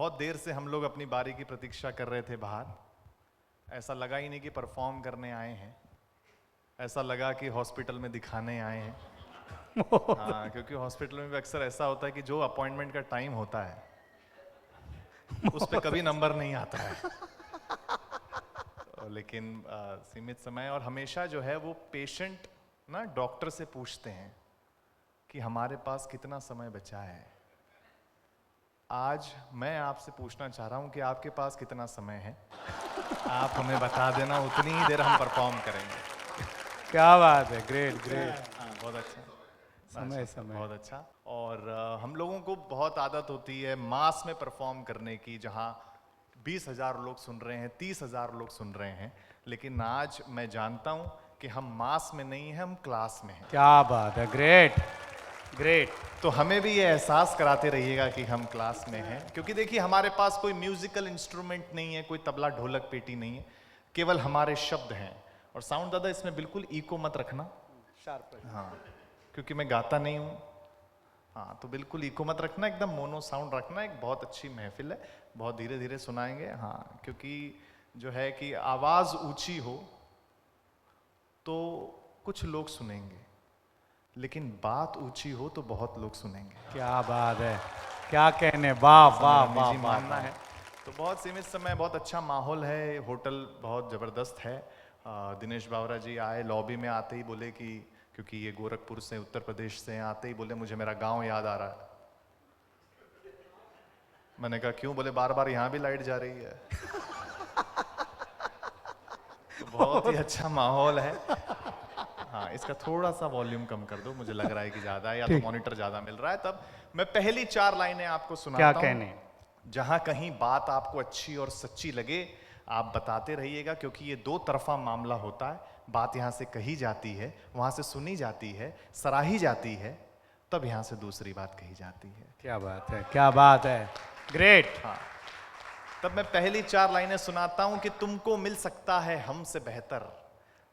बहुत देर से हम लोग अपनी बारी की प्रतीक्षा कर रहे थे बाहर। ऐसा लगा ही नहीं कि परफॉर्म करने आए हैं, ऐसा लगा कि हॉस्पिटल में दिखाने आए हैं। हाँ, क्योंकि हॉस्पिटल में भी अक्सर ऐसा होता है कि जो अपॉइंटमेंट का टाइम होता है उस पर कभी नंबर नहीं आता है। लेकिन सीमित समय, और हमेशा जो है वो पेशेंट ना डॉक्टर से पूछते हैं कि हमारे पास कितना समय बचा है। आज मैं आपसे पूछना चाह रहा हूं कि आपके पास कितना समय है, आप हमें बता देना, उतनी ही देर हम परफॉर्म करेंगे। क्या बात है, ग्रेट ग्रेट। बहुत अच्छा समय समय बहुत अच्छा। और हम लोगों को बहुत आदत होती है मास में परफॉर्म करने की, जहां 20,000 लोग सुन रहे हैं, 30,000 लोग सुन रहे हैं। लेकिन आज मैं जानता हूं कि हम मास में नहीं हैं, हम क्लास में हैं। क्या बात है, ग्रेट ग्रेट। तो हमें भी ये एहसास कराते रहिएगा कि हम क्लास में हैं, क्योंकि देखिए हमारे पास कोई म्यूजिकल इंस्ट्रूमेंट नहीं है, कोई तबला ढोलक पेटी नहीं है, केवल हमारे शब्द हैं। और साउंड दादा इसमें बिल्कुल इको मत रखना। हाँ, क्योंकि मैं गाता नहीं हूँ। हाँ, तो बिल्कुल इको मत रखना, एकदम मोनो साउंड रखना। एक बहुत अच्छी महफिल है, बहुत धीरे धीरे सुनाएंगे। हाँ, क्योंकि जो है कि आवाज ऊंची हो तो कुछ लोग सुनेंगे, लेकिन बात ऊंची हो तो बहुत लोग सुनेंगे। क्या बात है, क्या कहने, वाह वाह मेरा वाह निजी वाह मानना है। तो बहुत सीमित समय, बहुत अच्छा माहौल है, होटल बहुत ज़बरदस्त है। दिनेश बावरा जी आए, लॉबी में आते ही बोले कि, क्योंकि ये गोरखपुर से, उत्तर प्रदेश से, आते ही बोले मुझे मेरा गांव याद आ रहा है। मैंने कहा क्यों? बोले बार बार यहाँ भी लाइट जा रही है। तो बहुत ही अच्छा माहौल है। हाँ, इसका थोड़ा सा वॉल्यूम कम कर दो, मुझे लग रहा है कि ज्यादा है, या तो ठीक। मॉनिटर ज्यादा मिल रहा है। तब मैं पहली 4 लाइनें आपको क्या सुनाता कहने। हूँ, जहां कहीं बात आपको अच्छी और सच्ची लगे आप बताते रहिएगा, क्योंकि ये दो तरफा मामला होता है। बात यहाँ से कही जाती है, वहां से सुनी जाती है, सराही जाती है, तब यहाँ से दूसरी बात कही जाती है। क्या बात है, क्या बात है, ग्रेट। हाँ, तब मैं पहली 4 लाइनें सुनाता हूं कि तुमको मिल सकता है हमसे बेहतर।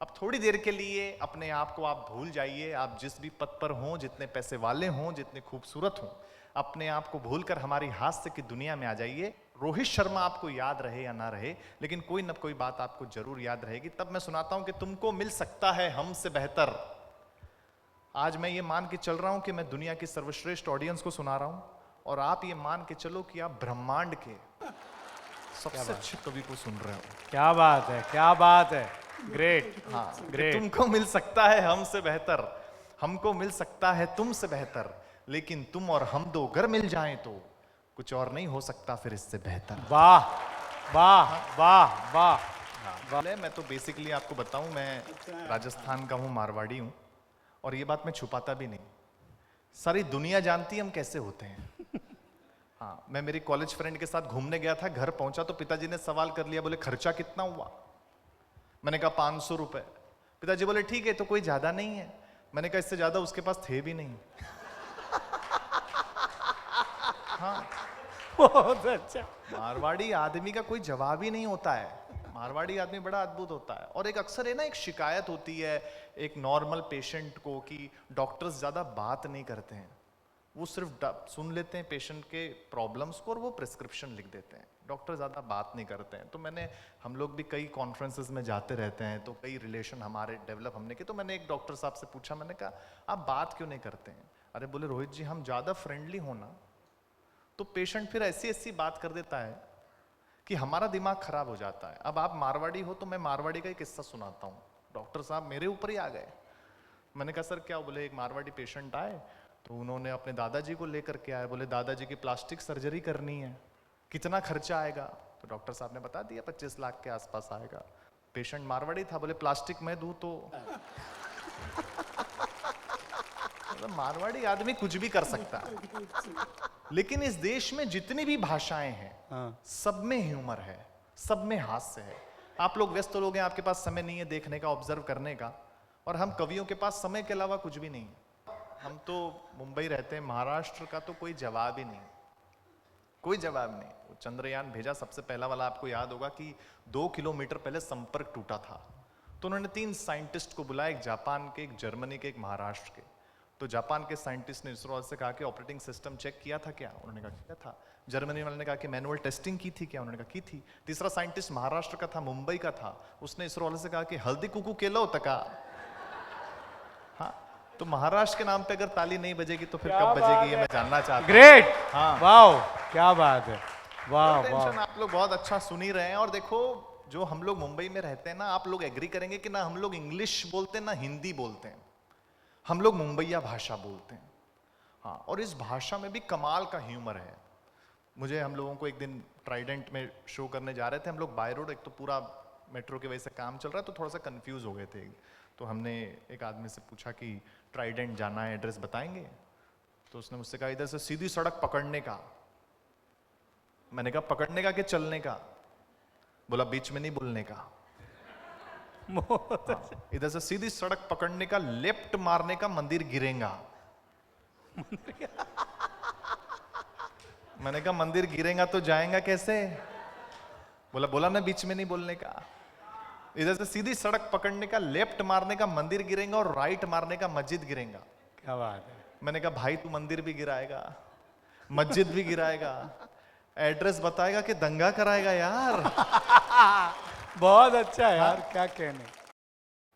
अब थोड़ी देर के लिए अपने आप को आप भूल जाइए, आप जिस भी पद पर हों, जितने पैसे वाले हों, जितने खूबसूरत हों, अपने आप को भूलकर हमारी हास्य की दुनिया में आ जाइए। रोहित शर्मा आपको याद रहे या ना रहे, लेकिन कोई न कोई बात आपको जरूर याद रहेगी। तब मैं सुनाता हूं कि तुमको मिल सकता है हमसे बेहतर। आज मैं ये मान के चल रहा हूं कि मैं दुनिया की सर्वश्रेष्ठ ऑडियंस को सुना रहा हूं, और आप ये मान के चलो कि आप ब्रह्मांड के सबसे अच्छे कवि को सुन रहे हो। क्या बात है, क्या बात है, ग्रेट। हाँ, कि ग्रेट। तुमको मिल सकता है हमसे बेहतर, हमको मिल सकता है तुमसे बेहतर, लेकिन तुम और हम दो अगर मिल जाएं तो कुछ और नहीं हो सकता फिर इससे बेहतर। वाह वाह वाह वाह। वाह। मैं तो बेसिकली आपको बताऊं, मैं राजस्थान का हूं, मारवाड़ी हूं, और ये बात मैं छुपाता भी नहीं। सारी दुनिया जानती है हम कैसे होते हैं। हाँ, मैं मेरी कॉलेज फ्रेंड के साथ घूमने गया था, घर पहुंचा तो पिताजी ने सवाल कर लिया, बोले खर्चा कितना हुआ? मैंने कहा 500 रुपए। पिताजी बोले ठीक है, तो कोई ज्यादा नहीं है। मैंने कहा इससे ज्यादा उसके पास थे भी नहीं। हाँ, बहुत अच्छा। मारवाड़ी आदमी का कोई जवाब ही नहीं होता है। मारवाड़ी आदमी बड़ा अद्भुत होता है। और एक अक्सर है ना, एक शिकायत होती है एक नॉर्मल पेशेंट को कि डॉक्टर्स ज्यादा बात नहीं करते हैं, वो सिर्फ सुन लेते हैं पेशेंट के प्रॉब्लम्स को और वो प्रिस्क्रिप्शन लिख देते हैं। डॉक्टर ज़्यादा बात नहीं करते हैं। तो हम लोग भी कई कॉन्फ्रेंसेस में जाते रहते हैं, तो कई रिलेशन हमारे डेवलप हमने किए। तो मैंने एक डॉक्टर साहब से पूछा, मैंने कहा आप बात क्यों नहीं करते हैं? अरे बोले रोहित जी, हम ज़्यादा फ्रेंडली होना तो पेशेंट फिर ऐसी ऐसी बात कर देता है कि हमारा दिमाग खराब हो जाता है। अब आप मारवाड़ी हो तो मैं मारवाड़ी का एक किस्सा सुनाता हूँ। डॉक्टर साहब मेरे ऊपर ही आ गए। मैंने कहा सर क्या? बोले एक मारवाड़ी पेशेंट आए तो उन्होंने अपने दादाजी को लेकर के आए। बोले दादाजी की प्लास्टिक सर्जरी करनी है, कितना खर्चा आएगा? तो डॉक्टर साहब ने बता दिया 25 लाख के आसपास आएगा। पेशेंट मारवाड़ी था, बोले प्लास्टिक मैं दूं तो? मतलब मारवाड़ी आदमी कुछ भी कर सकता है। लेकिन इस देश में जितनी भी भाषाएं हैं, हाँ। सब में ह्यूमर है, सब में हास्य है। आप लोग व्यस्त लोग हैं, आपके पास समय नहीं है देखने का, ऑब्जर्व करने का, और हम कवियों के पास समय के अलावा कुछ भी नहीं है। हम तो मुंबई रहते हैं, महाराष्ट्र का तो कोई जवाब ही नहीं, कोई जवाब नहीं। वो चंद्रयान भेजा सबसे पहला वाला, आपको याद होगा कि 2 किलोमीटर पहले संपर्क टूटा था, तो उन्होंने 3 साइंटिस्ट को बुलाया, एक जापान के, एक जर्मनी के, एक महाराष्ट्र के। तो जापान के साइंटिस्ट ने इसरो से कहा कि ऑपरेटिंग सिस्टम चेक किया था क्या? उन्होंने कहा किया था। जर्मनी वाले ने कहा कि मैनुअल टेस्टिंग की थी क्या? उन्होंने कहा की थी। तीसरा साइंटिस्ट महाराष्ट्र का था, मुंबई का था, उसने इसरो वाले से कहा कि हल्दी कुकू केलो तका। हाँ, तो महाराष्ट्र के नाम पे अगर ताली नहीं बजेगी तो फिर कब बजेगी, ये मैं जानना चाहता हूँ। ग्रेट, हाँ। वाओ, क्या बात है, वाह टेंशन वाह। आप लोग बहुत अच्छा सुन ही रहे हैं। और देखो, जो हम लोग मुंबई में रहते हैं ना, आप लोग एग्री करेंगे कि ना हम लोग इंग्लिश बोलते हैं ना हिंदी बोलते हैं, हम लोग मुंबईया भाषा बोलते हैं। हाँ, और इस भाषा में भी कमाल का ह्यूमर है। मुझे, हम लोगों को एक दिन ट्राइडेंट में शो करने जा रहे थे, हम लोग बाय रोड, एक तो पूरा मेट्रो की वजह से काम चल रहा है तो थोड़ा सा कंफ्यूज हो गए थे। तो हमने एक आदमी से पूछा कि ट्राइडेंट जाना है, एड्रेस बताएंगे? तो उसने मुझसे कहा इधर से सीधी सड़क पकड़ने का। मैंने कहा पकड़ने का कि चलने का? बोला बीच में नहीं बोलने का। हाँ, इधर से सीधी सड़क पकड़ने का, लेफ्ट मारने का, मंदिर गिरेगा। मैंने कहा मंदिर गिरेगा तो जाएगा कैसे? बोला ना बीच में नहीं बोलने का। इधर से सीधी सड़क पकड़ने का, लेफ्ट मारने का, मंदिर गिरेगा, और राइट मारने का, मस्जिद गिरेगा। क्या बात है। मैंने कहा भाई तू मंदिर भी गिराएगा, मस्जिद भी गिराएगा, एड्रेस बताएगा कि दंगा कराएगा यार। बहुत अच्छा है यार, क्या कहने।